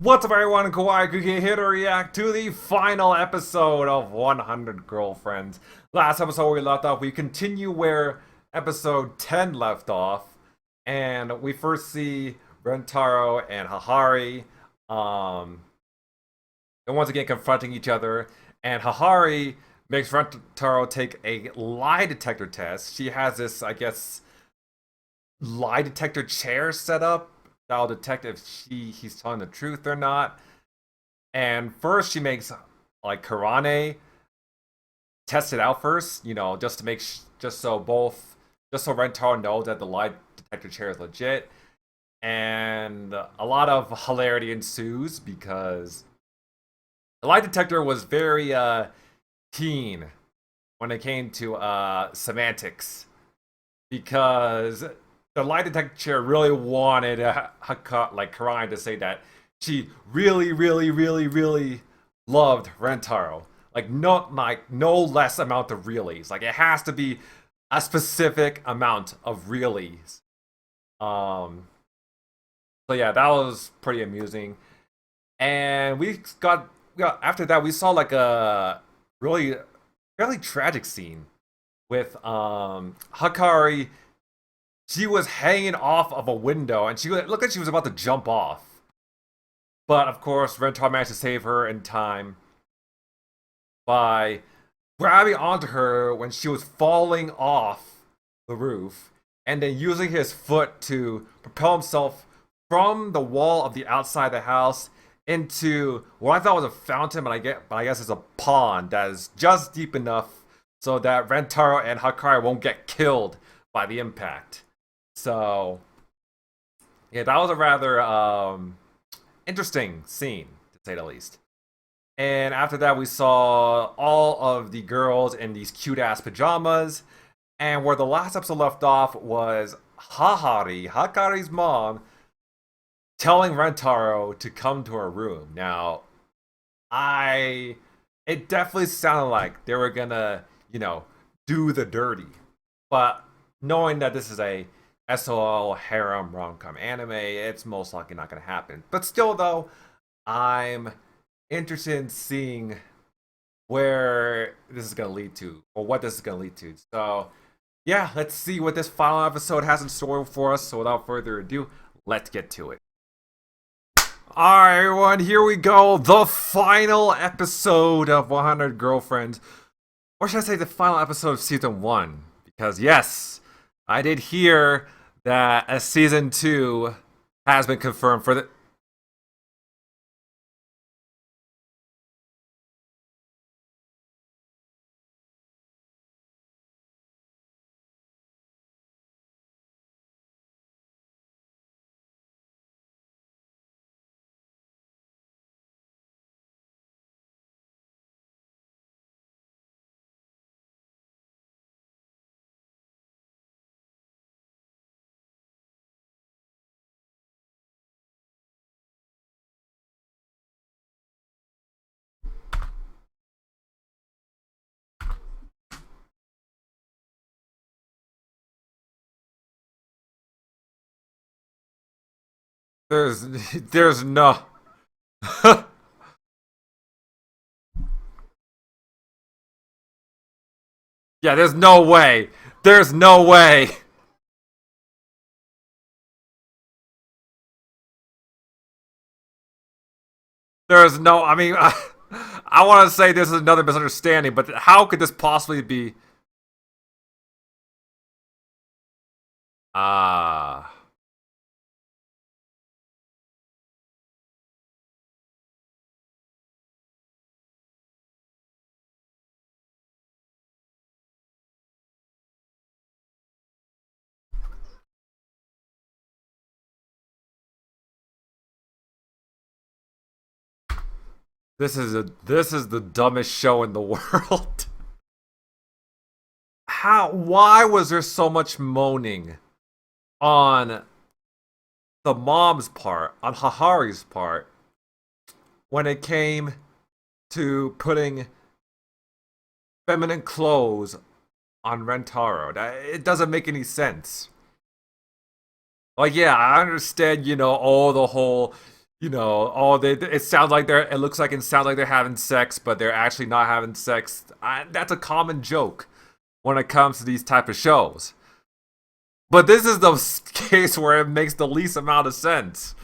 What's up, everyone? Kawaii here to react to the final episode of 100 Girlfriends. Last episode we left off, we continue where episode 10 left off, and we first see Rentaro and Hahari, and once again confronting each other. And Hahari makes Rentaro take a lie detector test. She has this, I guess, lie detector chair set up that'll detect if he's telling the truth or not. And first she makes like Karane test it out first, just to make just so Rentaro knows that the lie detector chair is legit. And a lot of hilarity ensues because the lie detector was very keen when it came to semantics, because the lie detector really wanted Karine to say that she really, really, really, really loved Rentaro. No less amount of reallys. Like, it has to be a specific amount of reallys. So yeah, that was pretty amusing. And we got after that we saw like a really fairly tragic scene with Hakari. She was hanging off of a window, and she looked like she was about to jump off. But of course, Rentar managed to save her in time by grabbing onto her when she was falling off the roof, and then using his foot to propel himself from the wall of the outside of the house into what I thought was a fountain, but I guess it's a pond that is just deep enough so that Rentaro and Hakari won't get killed by the impact. So yeah, that was a rather interesting scene, to say the least. And after that, we saw all of the girls in these cute ass pajamas. And where the last episode left off was Hakari's mom, telling Rentaro to come to her room. Now, it definitely sounded like they were gonna, do the dirty. But knowing that this is a SOL harem rom-com anime, it's most likely not gonna happen. But still, though, I'm interested in seeing where this is going to lead to, or what this is going to lead to. So yeah, let's see what this final episode has in store for us. So without further ado, let's get to it. Alright, everyone, here we go. The final episode of 100 Girlfriends. Or should I say the final episode of season 1? Because yes, I did hear that a season 2 has been confirmed for the... there's no... Yeah, there's no way. There's no way. There's no. I mean, I want to say this is another misunderstanding, but how could this possibly be? Ah. This is the dumbest show in the world. How? Why was there so much moaning on the mom's part, on Hahari's part, when it came to putting feminine clothes on Rentaro? It doesn't make any sense. Like, yeah, I understand, the whole You know, oh, it sounds like it looks like it sounds like they're having sex, but they're actually not having sex. That's a common joke when it comes to these type of shows. But this is the case where it makes the least amount of sense.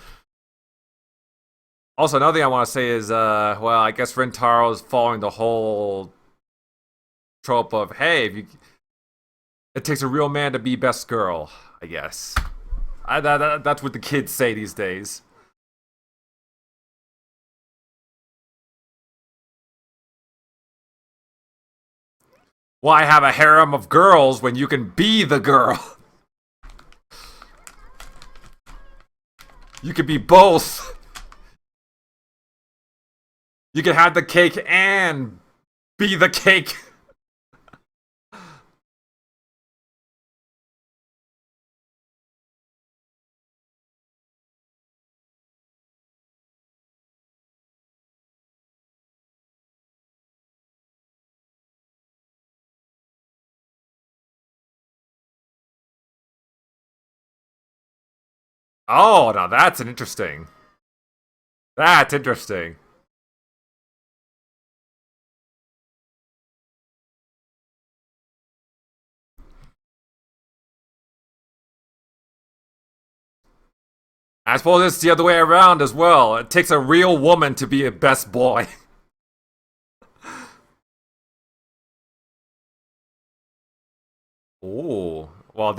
Also, another thing I want to say is, well, I guess Rentaro is following the whole trope of, hey, if you, it takes a real man to be best girl. I guess that's what the kids say these days. Why have a harem of girls when you can be the girl? You can be both. You can have the cake and be the cake. Oh, now that's an interesting. That's interesting. I suppose it's the other way around as well. It takes a real woman to be a best boy. Ooh. Well,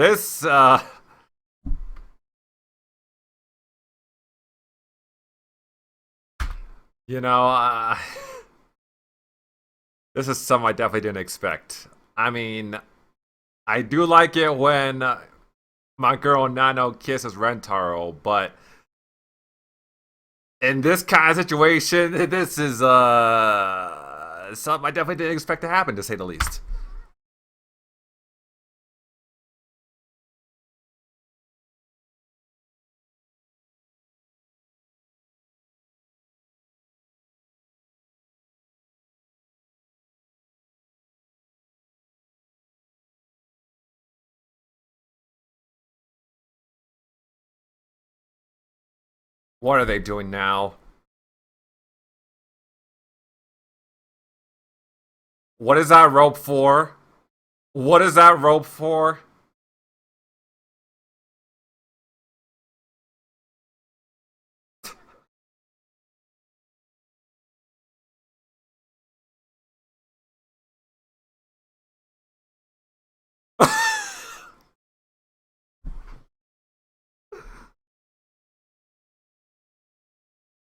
you know, this is something I definitely didn't expect. I mean, I do like it when my girl Nano kisses Rentaro, but in this kind of situation, this is something I definitely didn't expect to happen, to say the least. What are they doing now? What is that rope for? What is that rope for?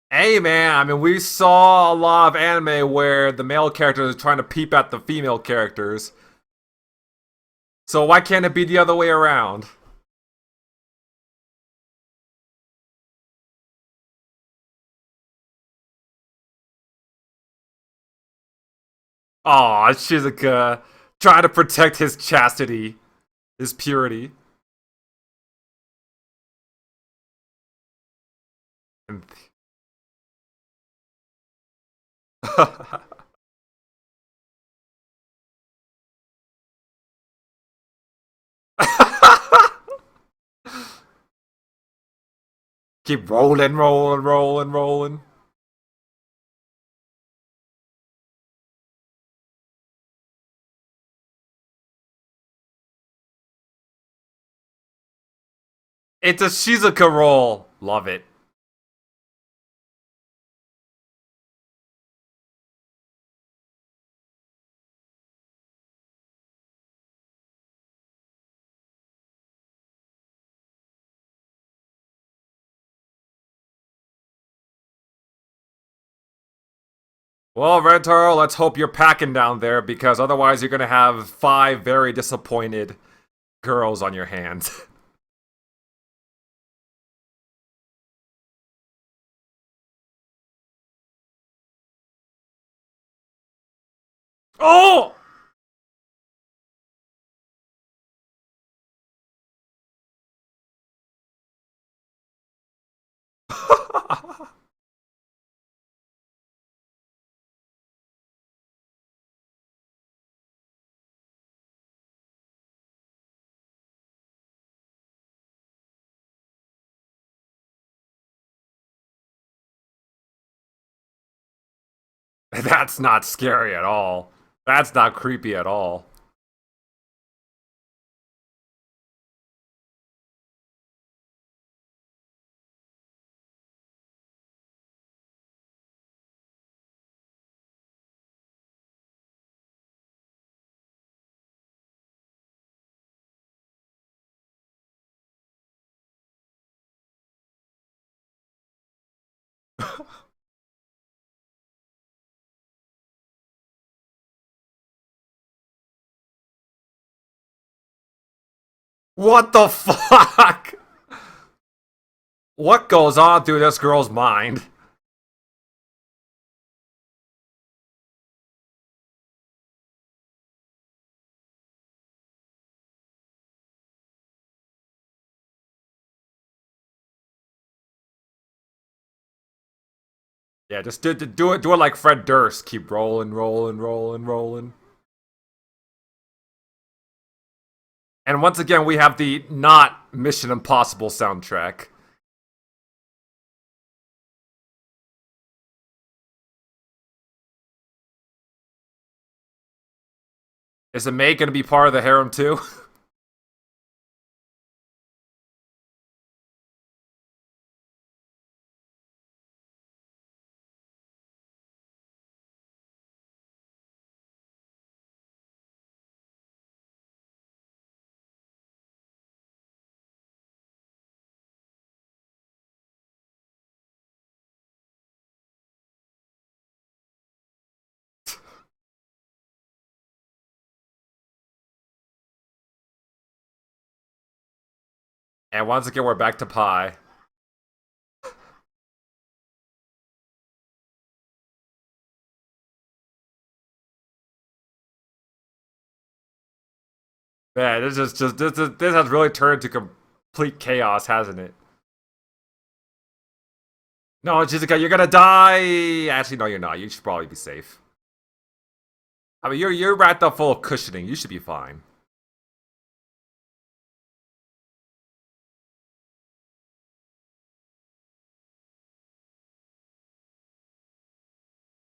Hey man, I mean, we saw a lot of anime where the male characters are trying to peep at the female characters. So why can't it be the other way around? Aw, Shizuka trying to protect his chastity, his purity. And keep rolling, rolling, rolling, rolling. It's a Shizuka roll. Love it. Well, Rentaro, let's hope you're packing down there because otherwise you're gonna have five very disappointed girls on your hands. Oh! That's not scary at all. That's not creepy at all. What the fuck? What goes on through this girl's mind? Yeah, just do it like Fred Durst. Keep rolling, rolling, rolling, rolling. And once again, we have the not Mission Impossible soundtrack. Is the maid gonna be part of the harem too? And once again, we're back to pie. Man, this is just this has really turned to complete chaos, hasn't it? No, Shizuka, you're gonna die. Actually, no, you're not. You should probably be safe. I mean, you're wrapped up full of cushioning. You should be fine.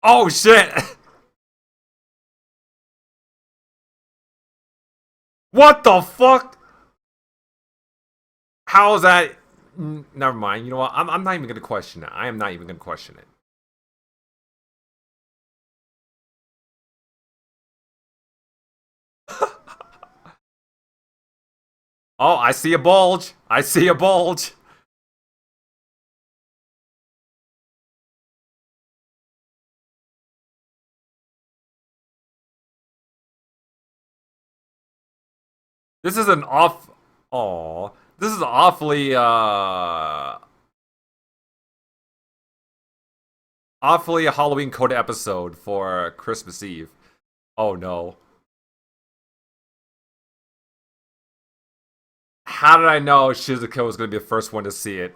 Oh shit! What the fuck? How is that? Never mind. You know what? I'm not even gonna question it. I am not even gonna question it. Oh, I see a bulge. I see a bulge. This is an off. Oh, this is awfully awfully a Halloween code episode for Christmas Eve. Oh no. How did I know Shizuko was going to be the first one to see it?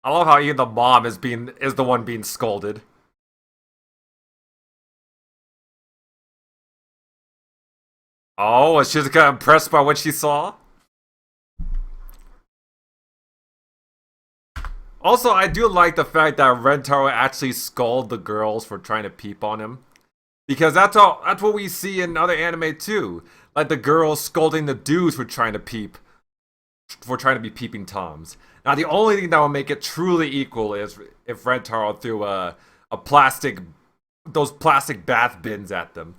I love how even the mom is the one being scolded. Oh, was Shizuka impressed by what she saw? Also, I do like the fact that Rentaro actually scolded the girls for trying to peep on him. Because that's what we see in other anime too. Like the girls scolding the dudes for trying to be peeping toms. Now the only thing that will make it truly equal is if Rentaro threw a plastic those plastic bath bins at them.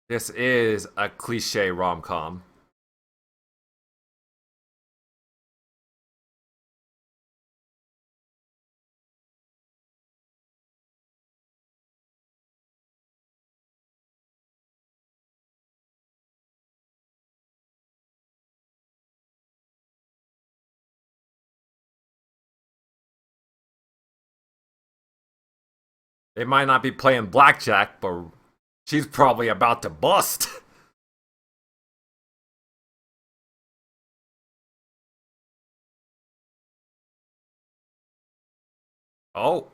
This is a cliche rom com. They might not be playing blackjack, but she's probably about to bust. Oh,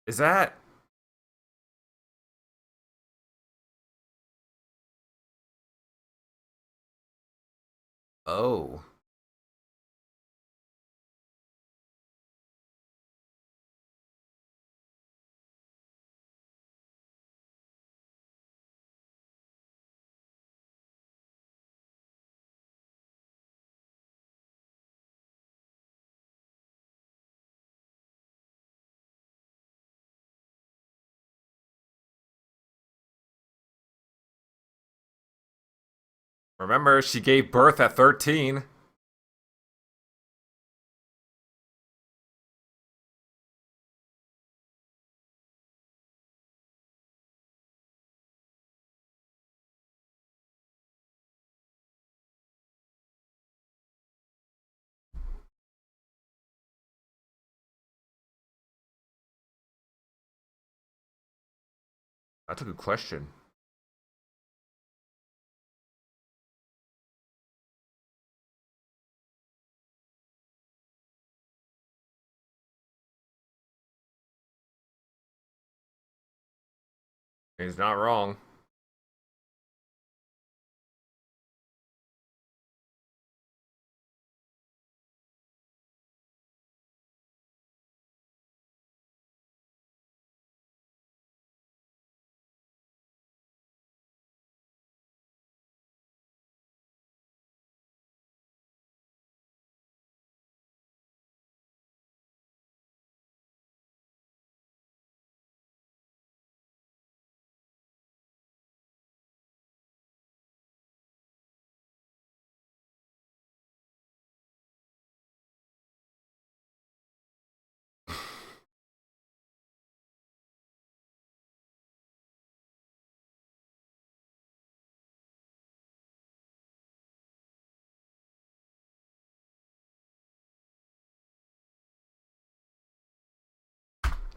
is that? Oh. Remember, she gave birth at 13. That's a good question. He's not wrong.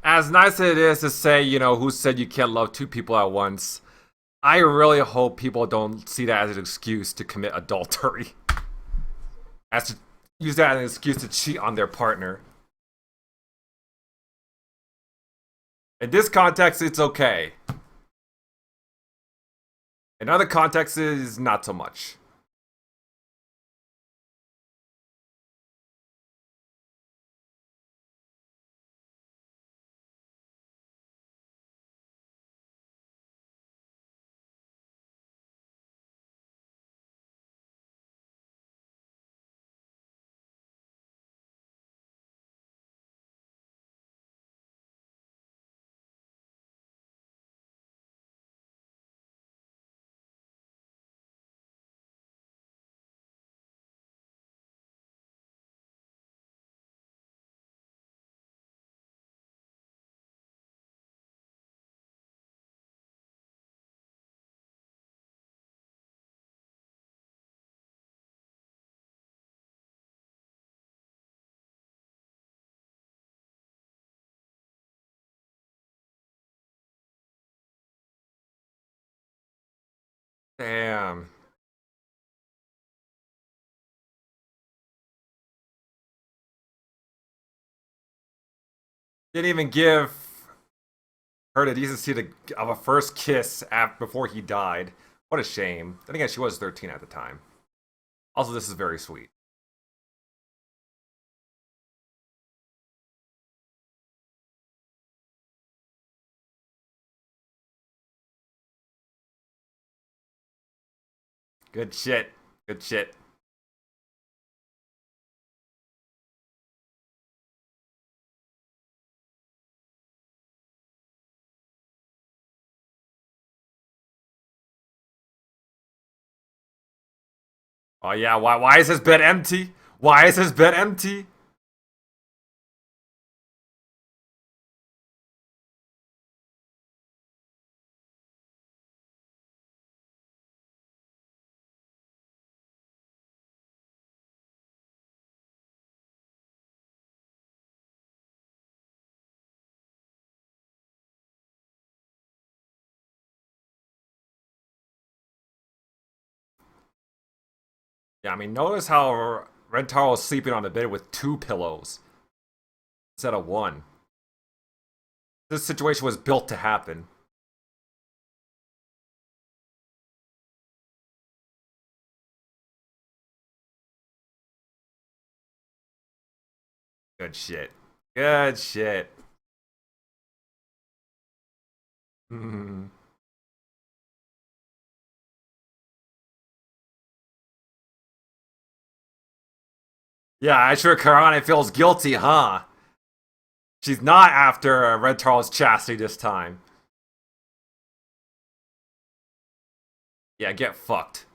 As nice as it is to say, who said you can't love two people at once, I really hope people don't see that as an excuse to commit adultery. As to use that as an excuse to cheat on their partner. In this context, it's okay. In other contexts, not so much. Damn. Didn't even give her the decency of a first kiss before he died. What a shame. Then again, she was 13 at the time. Also, this is very sweet. Good shit. Good shit. Oh yeah, why is his bed empty? Why is his bed empty? Yeah, I mean, notice how Rentaro is sleeping on the bed with two pillows instead of one. This situation was built to happen. Good shit. Good shit. Hmm. Yeah, I'm sure Karane feels guilty, huh? She's not after Rentaro's chastity this time. Yeah, get fucked.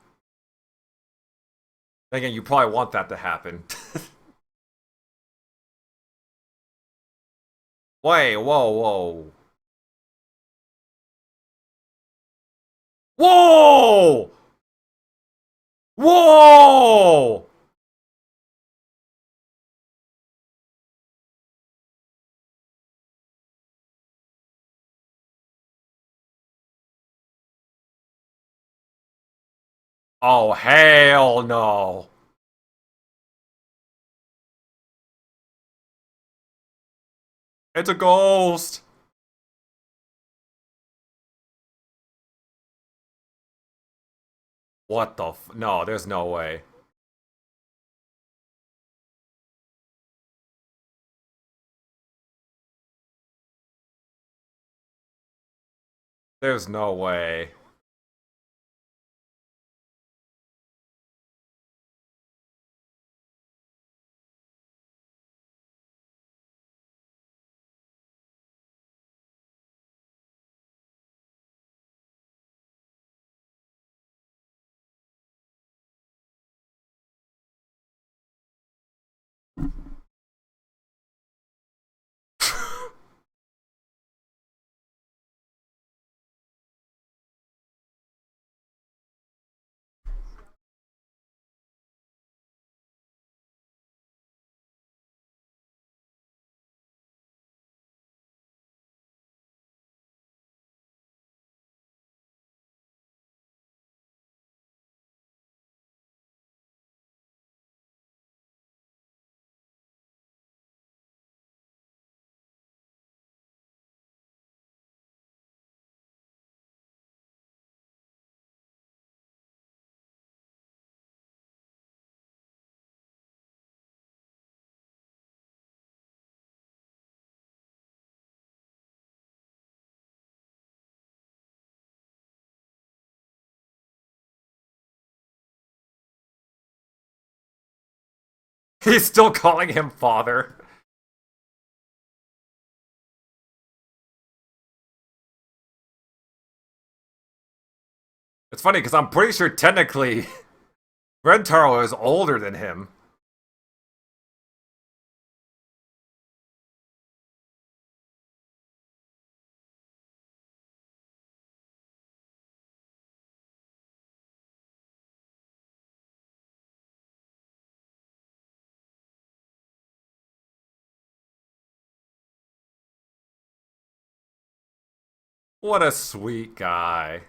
Again, you probably want that to happen. Wait, whoa, whoa. Whoa! Whoa! Oh, hell no. It's a ghost. What the No, there's no way. There's no way. He's still calling him father. It's funny because I'm pretty sure technically Rentaro is older than him. What a sweet guy.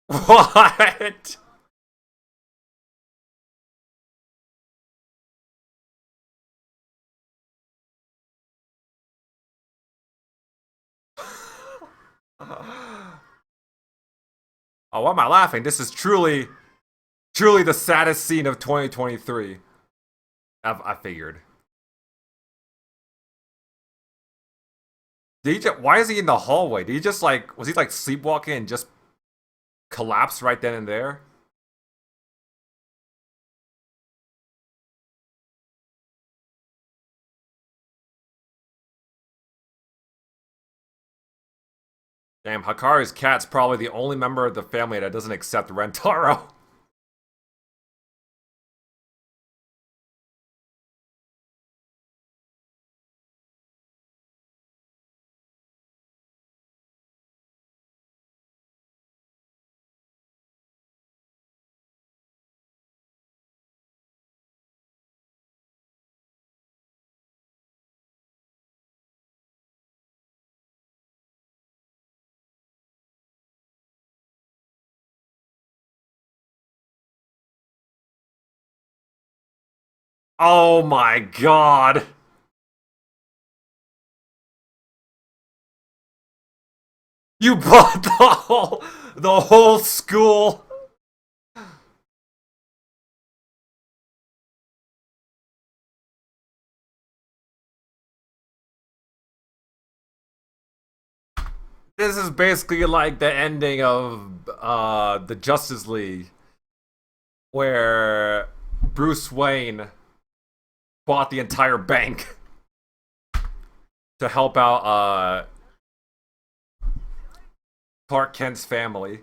What? Oh, why am I laughing? This is truly the saddest scene of 2023. I figured. Why is he in the hallway? Did he just like, was he like sleepwalking and just collapse right then and there? Damn, Hakari's cat's probably the only member of the family that doesn't accept Rentaro. Oh my god. You bought the whole school. This is basically like the ending of the Justice League where Bruce Wayne bought the entire bank to help out Clark Kent's family.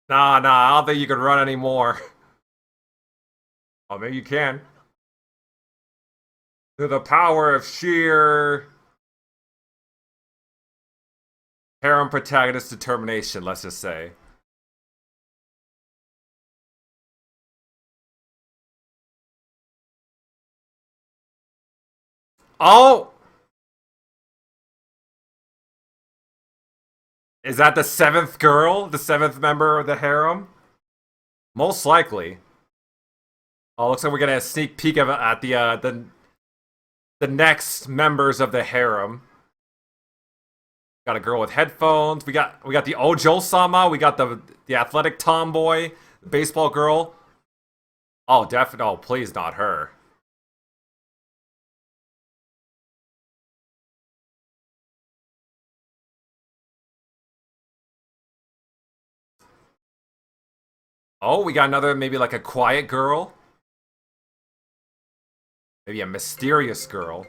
Nah, I don't think you can run anymore. Oh, maybe you can. Through the power of sheer harem protagonist determination, let's just say. Oh! Is that the seventh girl? The seventh member of the harem? Most likely. Oh, looks like we're getting a sneak peek of at the next members of the harem. Got a girl with headphones. We got the Ojo Sama. We got the athletic tomboy, the baseball girl. Oh, definitely. Oh, please, not her. Oh, we got another maybe like a quiet girl, maybe a mysterious girl.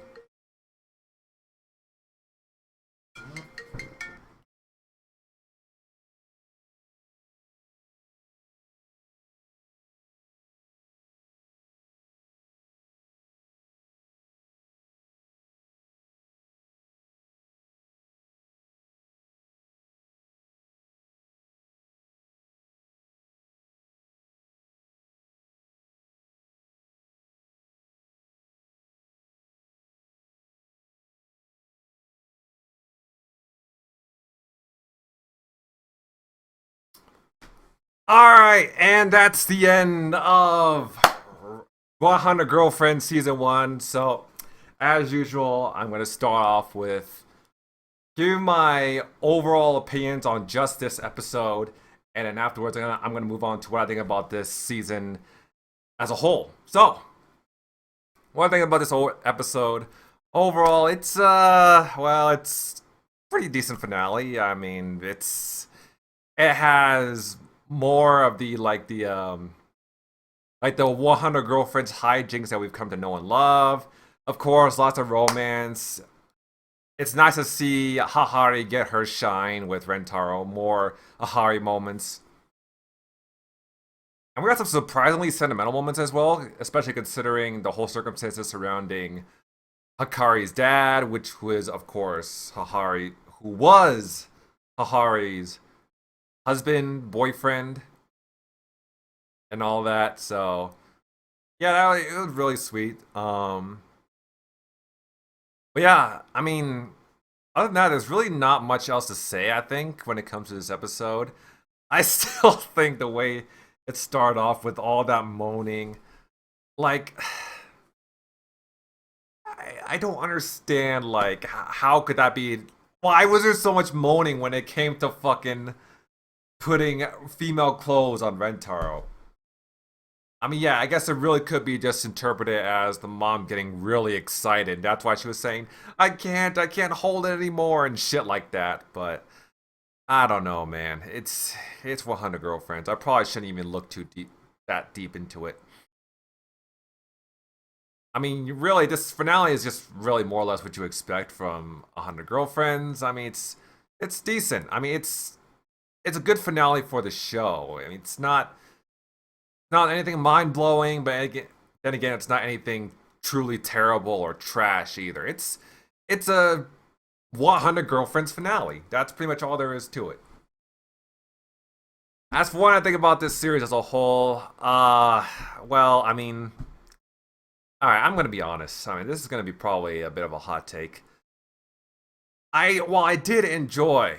All right, and that's the end of 100 Girlfriend Season 1. So, as usual, I'm going to start off with give my overall opinions on just this episode, and then afterwards, I'm gonna move on to what I think about this season as a whole. So, what I think about this whole episode overall, it's pretty decent finale. I mean, it has more of the like the 100 girlfriends hijinks that we've come to know and love. Of course, lots of romance. It's nice to see Hahari get her shine with Rentaro. More Hahari moments. And we got some surprisingly sentimental moments as well, especially considering the whole circumstances surrounding Hakari's dad, which was, of course, who was Hahari's husband, boyfriend, and all that. So, yeah, it was really sweet. But yeah, I mean, other than that, there's really not much else to say, I think, when it comes to this episode. I still think the way it started off with all that moaning, like, I don't understand, like, how could that be? Why was there so much moaning when it came to fucking putting female clothes on Rentaro? I mean, yeah, I guess it really could be just interpreted as the mom getting really excited. That's why she was saying, I can't hold it anymore," and shit like that. But I don't know, man. It's 100 Girlfriends. I probably shouldn't even look that deep into it. I mean, really, this finale is just really more or less what you expect from 100 Girlfriends. I mean, it's decent. I mean, it's a good finale for the show. I mean, it's not anything mind blowing, but then again, it's not anything truly terrible or trash either. It's a 100 Girlfriends finale. That's pretty much all there is to it. As for what I think about this series as a whole, well, I mean, all right, I'm gonna be honest. I mean, this is gonna be probably a bit of a hot take. I did enjoy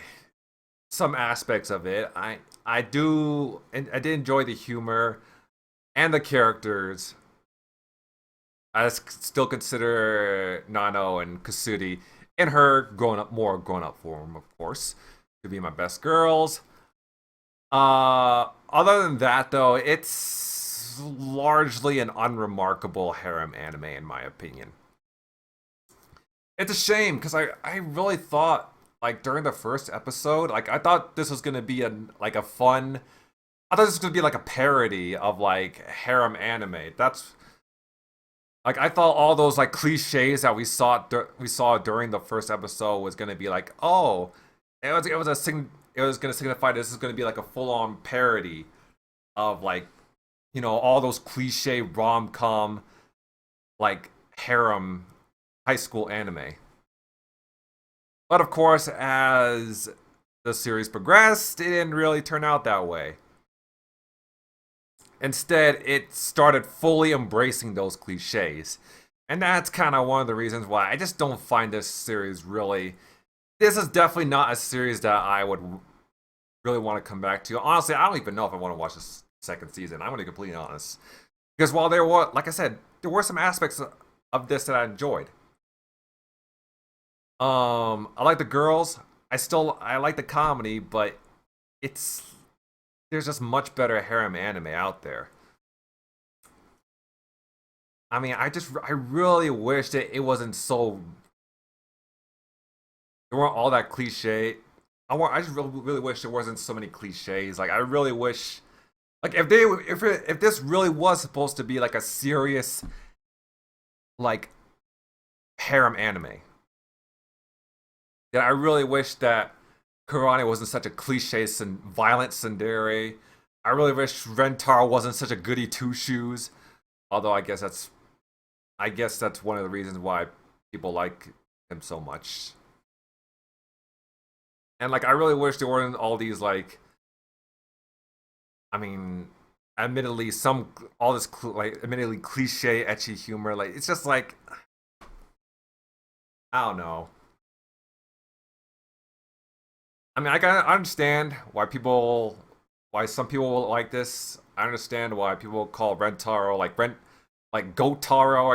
some aspects of it. I did enjoy the humor and the characters. Still consider Nano and Kasuri in her grown up form, of course, to be my best girls. Other than that, though, it's largely an unremarkable harem anime, in my opinion. It's a shame because I really thought like during the first episode, like I thought this was gonna be a fun. I thought this was gonna be like a parody of like harem anime. That's like I thought all those like cliches that we saw during the first episode was gonna be like, oh, it was gonna signify this is gonna be like a full on parody of like all those cliche rom com like harem high school anime. But of course, as the series progressed, it didn't really turn out that way. Instead, it started fully embracing those cliches. And that's kind of one of the reasons why I just don't find this series really. This is definitely not a series that I would really want to come back to. Honestly, I don't even know if I want to watch this second season. I'm going to be completely honest. Because while there were, like I said, there were some aspects of this that I enjoyed. I like the girls. I like the comedy, but it's there's just much better harem anime out there. I mean, I really wish that it wasn't so there weren't all that cliche. I just really wish there wasn't so many cliches. Like I really wish like if this really was supposed to be like a serious like harem anime, then I really wish that Kurane wasn't such a cliche and violent tsundere. I really wish Rentaro wasn't such a goody two shoes. Although I guess that's one of the reasons why people like him so much. And like I really wish there weren't all these like I mean admittedly some all this like admittedly cliche etchy humor like it's just like I don't know. I mean, I understand why some people like this. I understand why people call Rentaro like Gotaro.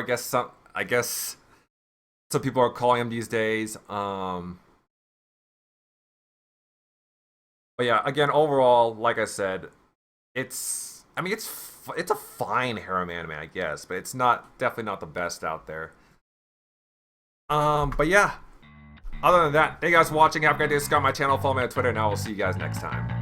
I guess some people are calling him these days. But yeah, again, overall, like I said, I mean, it's a fine harem anime, I guess, but it's not definitely not the best out there. But yeah, other than that, thank you guys for watching. Have a great day. Subscribe to my channel, follow me on Twitter, and I will see you guys next time.